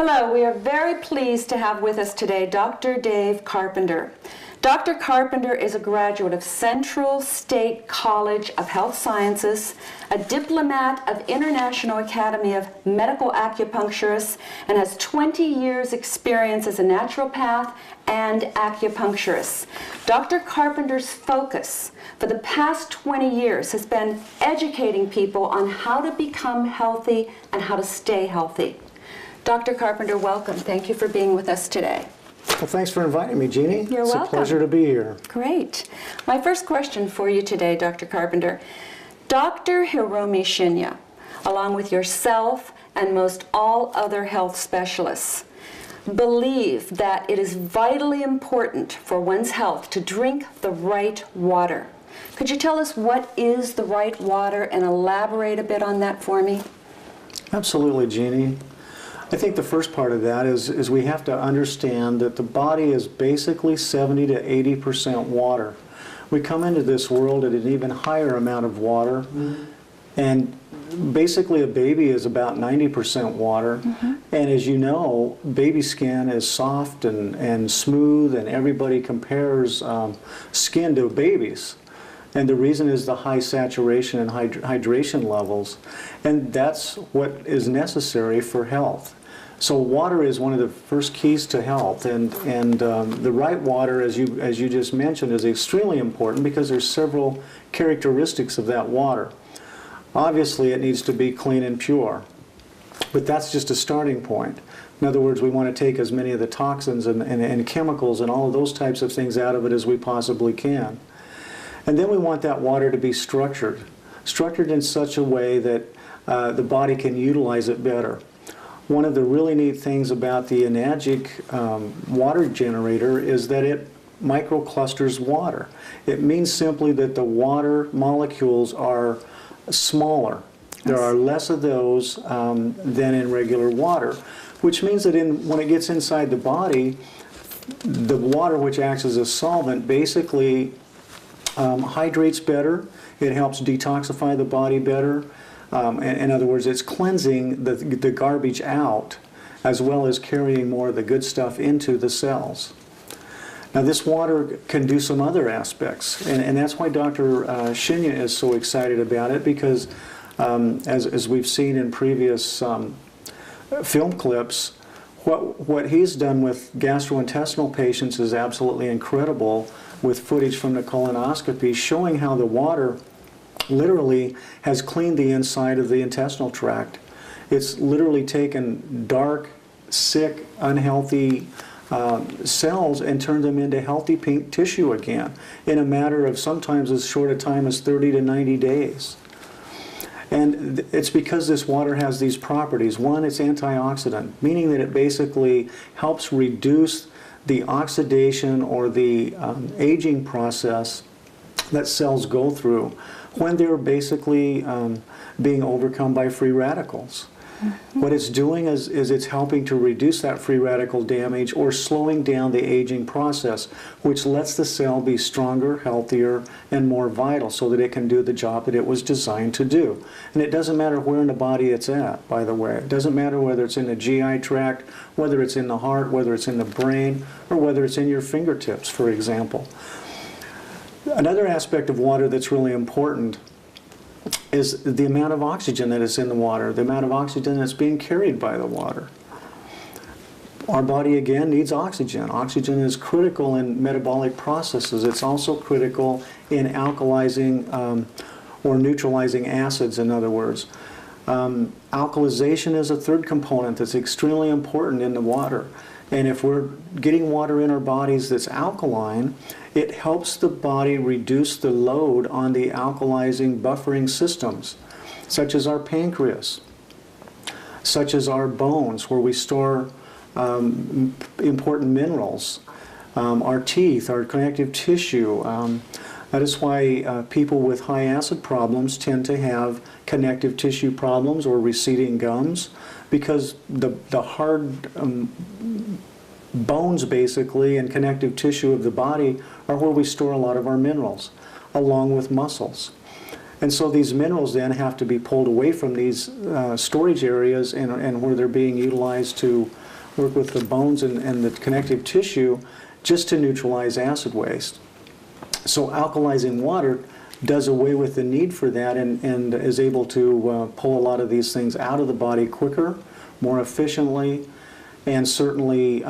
Hello, we are very pleased to have with us today Dr. Dave Carpenter. Dr. Carpenter is a graduate of Central State College of Health Sciences, a diplomat of International Academy of Medical Acupuncturists, and has 20 years experience as a naturopath and acupuncturist. Dr. Carpenter's focus for the past 20 years has been educating people on how to become healthy and how to stay healthy. Dr. Carpenter, welcome. Thank you for being with us today. Well, thanks for inviting me, Jeannie. You're welcome. It's a pleasure to be here. Great. My first question for you today, Dr. Carpenter. Dr. Hiromi Shinya, along with yourself and most all other health specialists, believe that it is vitally important for one's health to drink the right water. Could you tell us what is the right water and elaborate a bit on that for me? Absolutely, Jeannie. I think the first part of that is we have to understand that the body is basically 70 to 80% water. We come into this world at an even higher amount of water, and basically a baby is about 90% water. And as you know, baby skin is soft and smooth, and everybody compares skin to babies. And the reason is the high saturation and hydration levels. And that's what is necessary for health. So water is one of the first keys to health, and the right water, as you just mentioned, is extremely important because there's several characteristics of that water. Obviously, it needs to be clean and pure, but that's just a starting point. In other words, we want to take as many of the toxins and chemicals and all of those types of things out of it as we possibly can. And then we want that water to be structured in such a way that the body can utilize it better. One of the really neat things about the Enagic water generator is that it microclusters water. It means simply that the water molecules are smaller. There are less of those than in regular water, which means that when it gets inside the body, the water, which acts as a solvent, basically hydrates better. It helps detoxify the body better. In other words, it's cleansing the garbage out as well as carrying more of the good stuff into the cells. Now this water can do some other aspects, and that's why Dr. Shinya is so excited about it, because as we've seen in previous film clips, what he's done with gastrointestinal patients is absolutely incredible, with footage from the colonoscopy showing how the water literally has cleaned the inside of the intestinal tract. It's literally taken dark, sick, unhealthy cells and turned them into healthy pink tissue again in a matter of sometimes as short a time as 30 to 90 days. And it's because this water has these properties. One, it's antioxidant, meaning that it basically helps reduce the oxidation or the aging process that cells go through when they're basically being overcome by free radicals. What it's doing is it's helping to reduce that free radical damage or slowing down the aging process, which lets the cell be stronger, healthier, and more vital so that it can do the job that it was designed to do. And it doesn't matter where in the body it's at, by the way. It doesn't matter whether it's in the GI tract, whether it's in the heart, whether it's in the brain, or whether it's in your fingertips, for example. Another aspect of water that's really important is the amount of oxygen that is in the water, the amount of oxygen that's being carried by the water. Our body, again, needs oxygen. Oxygen is critical in metabolic processes. It's also critical in alkalizing or neutralizing acids, in other words. Alkalization is a third component that's extremely important in the water. And if we're getting water in our bodies that's alkaline, it helps the body reduce the load on the alkalizing buffering systems, such as our pancreas, such as our bones, where we store important minerals, our teeth, our connective tissue. That is why people with high acid problems tend to have connective tissue problems or receding gums, because the hard bones, basically, and connective tissue of the body are where we store a lot of our minerals, along with muscles. And so these minerals then have to be pulled away from these storage areas and where they're being utilized to work with the bones and the connective tissue just to neutralize acid waste. So alkalizing water does away with the need for that and is able to pull a lot of these things out of the body quicker, more efficiently, and certainly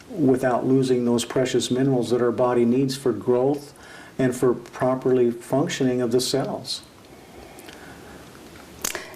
without losing those precious minerals that our body needs for growth and for properly functioning of the cells.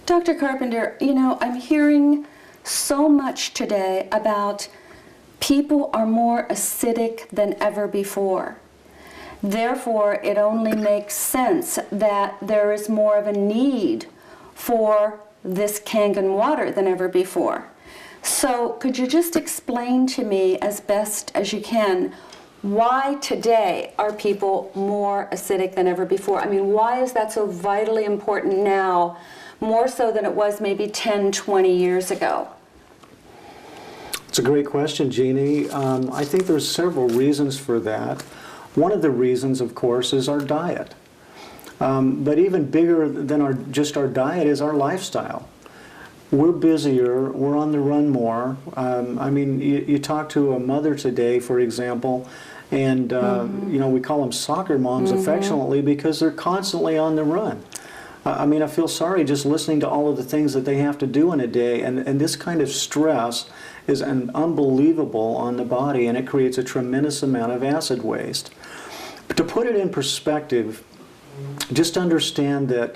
Dr. Carpenter, you know, I'm hearing so much today about people are more acidic than ever before. Therefore, it only makes sense that there is more of a need for this Kangen water than ever before. So could you just explain to me as best as you can why today are people more acidic than ever before? I mean, why is that so vitally important now, more so than it was maybe 10, 20 years ago? It's a great question, Jeannie. I think there's several reasons for that. One of the reasons, of course, is our diet. But even bigger than just our diet is our lifestyle. We're busier, we're on the run more. I mean, you talk to a mother today, for example, and you know, we call them soccer moms affectionately because they're constantly on the run. I mean, I feel sorry just listening to all of the things that they have to do in a day, and this kind of stress is unbelievable on the body, and it creates a tremendous amount of acid waste. But to put it in perspective, just understand that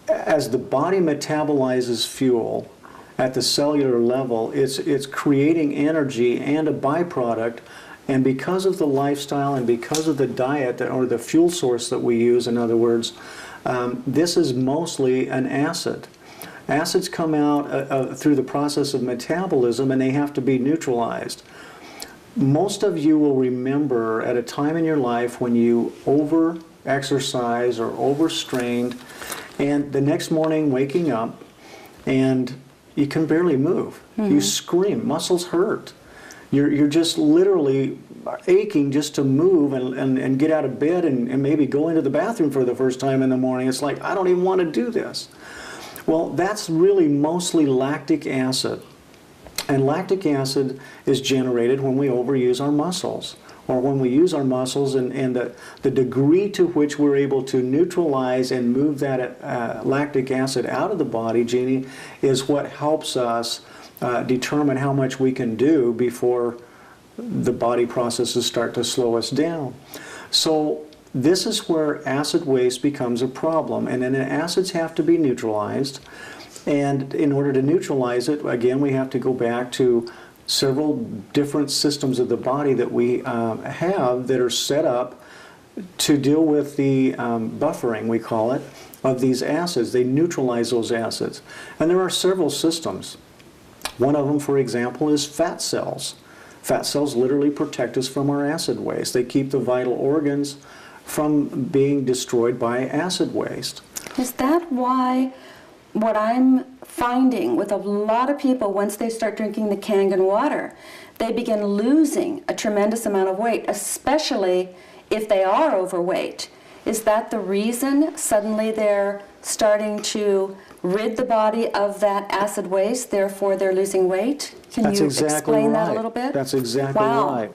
as the body metabolizes fuel at the cellular level, it's creating energy and a byproduct, and because of the lifestyle and because of the diet or the fuel source that we use, in other words, this is mostly an acid. Acids come out through the process of metabolism, and they have to be neutralized. Most of you will remember at a time in your life when you over-exercise or overstrained, and the next morning waking up and you can barely move. You scream, muscles hurt. You're just literally aching just to move and get out of bed and maybe go into the bathroom for the first time in the morning. It's like, I don't even want to do this. Well, that's really mostly lactic acid. And lactic acid is generated when we overuse our muscles, or when we use our muscles, and the degree to which we're able to neutralize and move that lactic acid out of the body, Jeannie, is what helps us determine how much we can do before the body processes start to slow us down. So this is where acid waste becomes a problem, and then the acids have to be neutralized. And in order to neutralize it, again, we have to go back to several different systems of the body that we have that are set up to deal with the buffering, we call it, of these acids. They neutralize those acids. And there are several systems. One of them, for example, is fat cells. Fat cells literally protect us from our acid waste. They keep the vital organs from being destroyed by acid waste. Is that why what I'm finding with a lot of people, once they start drinking the Kangen water, they begin losing a tremendous amount of weight, especially if they are overweight? Is that the reason suddenly they're starting to rid the body of that acid waste, therefore they're losing weight? Can you explain that a little bit? That's exactly right.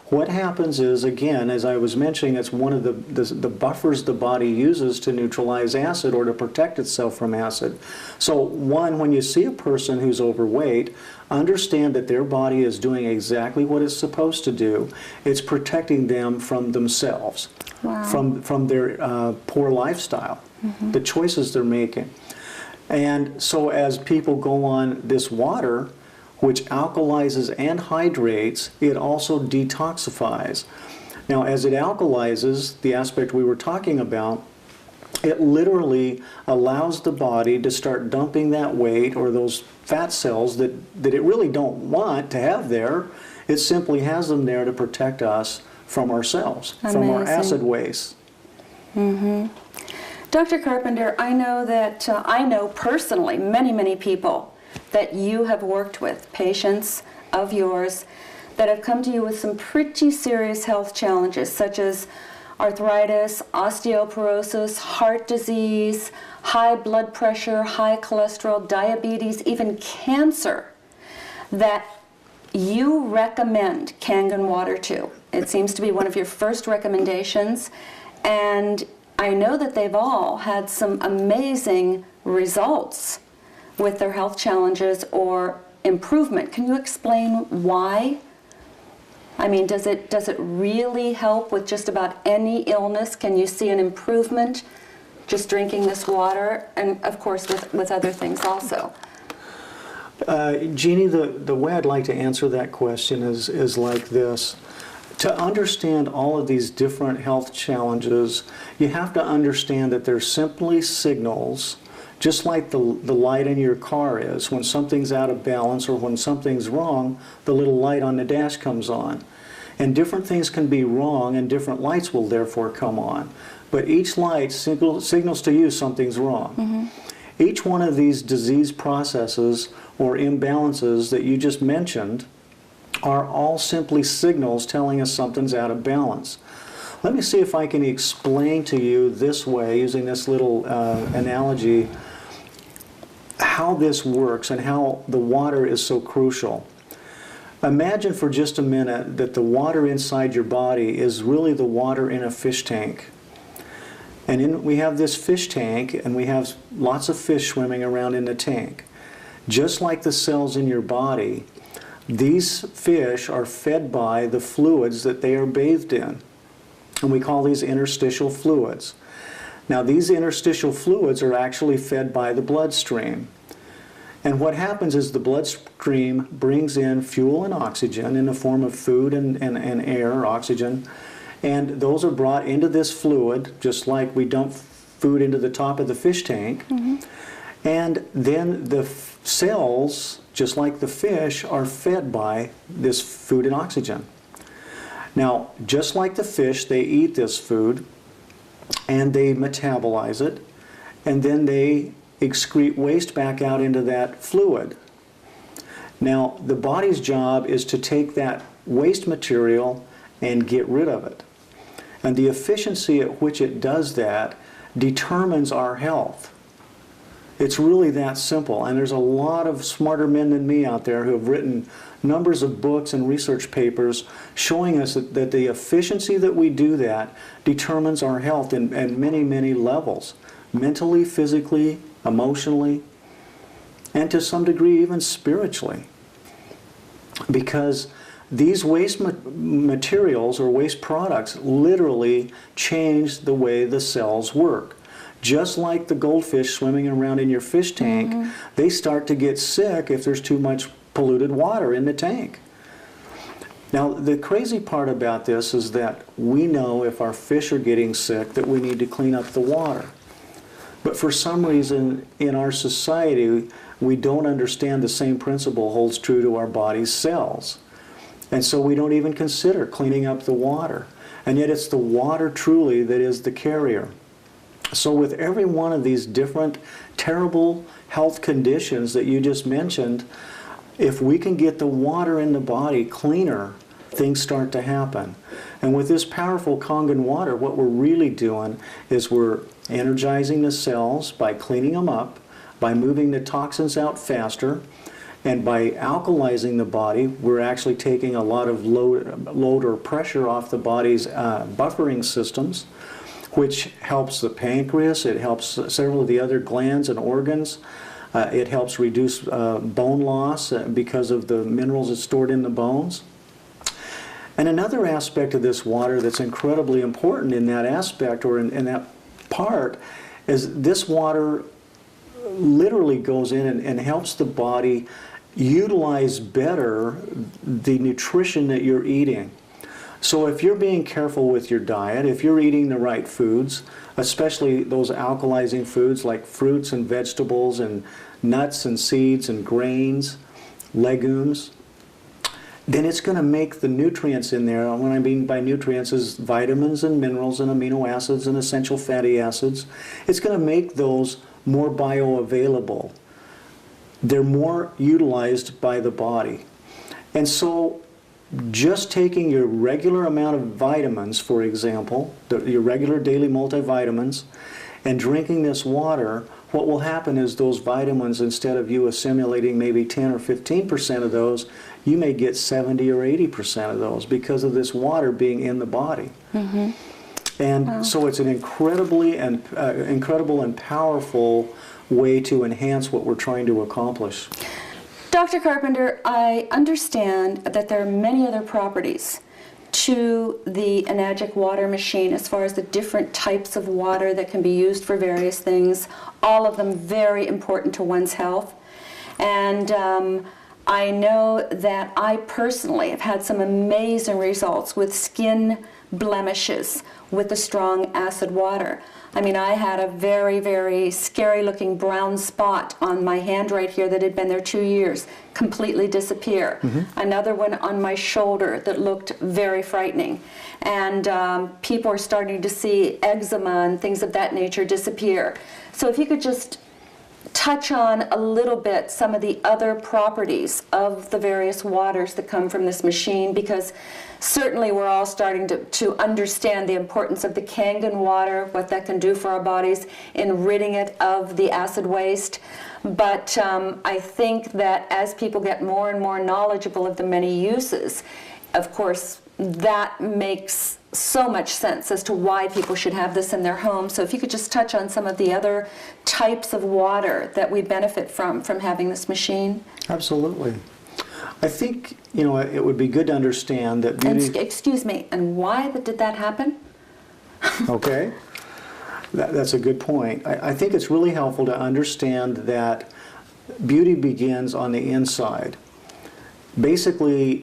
What happens is, again, as I was mentioning, it's one of the buffers the body uses to neutralize acid or to protect itself from acid. So one, when you see a person who's overweight, understand that their body is doing exactly what it's supposed to do. It's protecting them from themselves, from their poor lifestyle, the choices they're making. And so as people go on this water, which alkalizes and hydrates, it also detoxifies. Now, as it alkalizes, the aspect we were talking about, it literally allows the body to start dumping that weight or those fat cells that it really don't want to have there. It simply has them there to protect us from ourselves, from our acid waste. Dr. Carpenter, I know that, I know personally many people that you have worked with, patients of yours, that have come to you with some pretty serious health challenges, such as arthritis, osteoporosis, heart disease, high blood pressure, high cholesterol, diabetes, even cancer, that you recommend Kangen water to. It seems to be one of your first recommendations, and I know that they've all had some amazing results with their health challenges or improvement. Can you explain why? I mean, does it really help with just about any illness? Can you see an improvement just drinking this water? And of course with other things also. Jeannie, the way I'd like to answer that question is like this. To understand all of these different health challenges, you have to understand that they're simply signals, just like the light in your car is. When something's out of balance or when something's wrong, the little light on the dash comes on. And different things can be wrong and different lights will therefore come on. But each light signals to you something's wrong. Mm-hmm. Each one of these disease processes or imbalances that you just mentioned are all simply signals telling us something's out of balance. Let me see if I can explain to you this way, using this little analogy, how this works and how the water is so crucial. Imagine for just a minute that the water inside your body is really the water in a fish tank. And we have this fish tank, and we have lots of fish swimming around in the tank. Just like the cells in your body, these fish are fed by the fluids that they are bathed in. And we call these interstitial fluids. Now, these interstitial fluids are actually fed by the bloodstream. And what happens is the bloodstream brings in fuel and oxygen in the form of food and air, oxygen. And those are brought into this fluid, just like we dump food into the top of the fish tank. Mm-hmm. And then the cells, just like the fish, are fed by this food and oxygen. Now, just like the fish, they eat this food and they metabolize it, and then they excrete waste back out into that fluid. Now, the body's job is to take that waste material and get rid of it. And the efficiency at which it does that determines our health. It's really that simple. And there's a lot of smarter men than me out there who have written numbers of books and research papers showing us that the efficiency that we do that determines our health in many, many levels. Mentally, physically, emotionally, and to some degree even spiritually. Because these waste materials or waste products literally change the way the cells work. Just like the goldfish swimming around in your fish tank, mm-hmm. they start to get sick if there's too much polluted water in the tank. Now, the crazy part about this is that we know if our fish are getting sick that we need to clean up the water. But for some reason in our society, we don't understand the same principle holds true to our body's cells. And so we don't even consider cleaning up the water. And yet it's the water truly that is the carrier. So with every one of these different terrible health conditions that you just mentioned, if we can get the water in the body cleaner, things start to happen. And with this powerful Kangen water, what we're really doing is we're energizing the cells by cleaning them up, by moving the toxins out faster, and by alkalizing the body, we're actually taking a lot of load or pressure off the body's buffering systems, which helps the pancreas, it helps several of the other glands and organs. It helps reduce bone loss because of the minerals that's stored in the bones. And another aspect of this water that's incredibly important in that aspect or in that part is this water literally goes in and helps the body utilize better the nutrition that you're eating. So if you're being careful with your diet, if you're eating the right foods, especially those alkalizing foods like fruits and vegetables and nuts and seeds and grains, legumes, then it's going to make the nutrients in there, and what I mean by nutrients is vitamins and minerals and amino acids and essential fatty acids, it's going to make those more bioavailable. They're more utilized by the body. And so just taking your regular amount of vitamins, for example, your regular daily multivitamins, and drinking this water, what will happen is those vitamins, instead of you assimilating maybe 10 or 15% of those, you may get 70 or 80% of those because of this water being in the body. Mm-hmm. And Wow. so it's an incredible and powerful way to enhance what we're trying to accomplish. Dr. Carpenter, I understand that there are many other properties to the Enagic water machine as far as the different types of water that can be used for various things, all of them very important to one's health. And I know that I personally have had some amazing results with skin blemishes with the strong acid water. I mean, I had a very, very scary looking brown spot on my hand right here that had been there 2 years, completely disappear. Mm-hmm. Another one on my shoulder that looked very frightening. And people are starting to see eczema and things of that nature disappear. So if you could just touch on a little bit some of the other properties of the various waters that come from this machine, because certainly we're all starting to understand the importance of the Kangen water, what that can do for our bodies in ridding it of the acid waste. But I think that as people get more and more knowledgeable of the many uses, of course, that makes so much sense as to why people should have this in their home. So if you could just touch on some of the other types of water that we benefit from having this machine. Absolutely. I think, you know, it would be good to understand that beauty... And, excuse me, and why did that happen? Okay. That's a good point. I think it's really helpful to understand that beauty begins on the inside. Basically,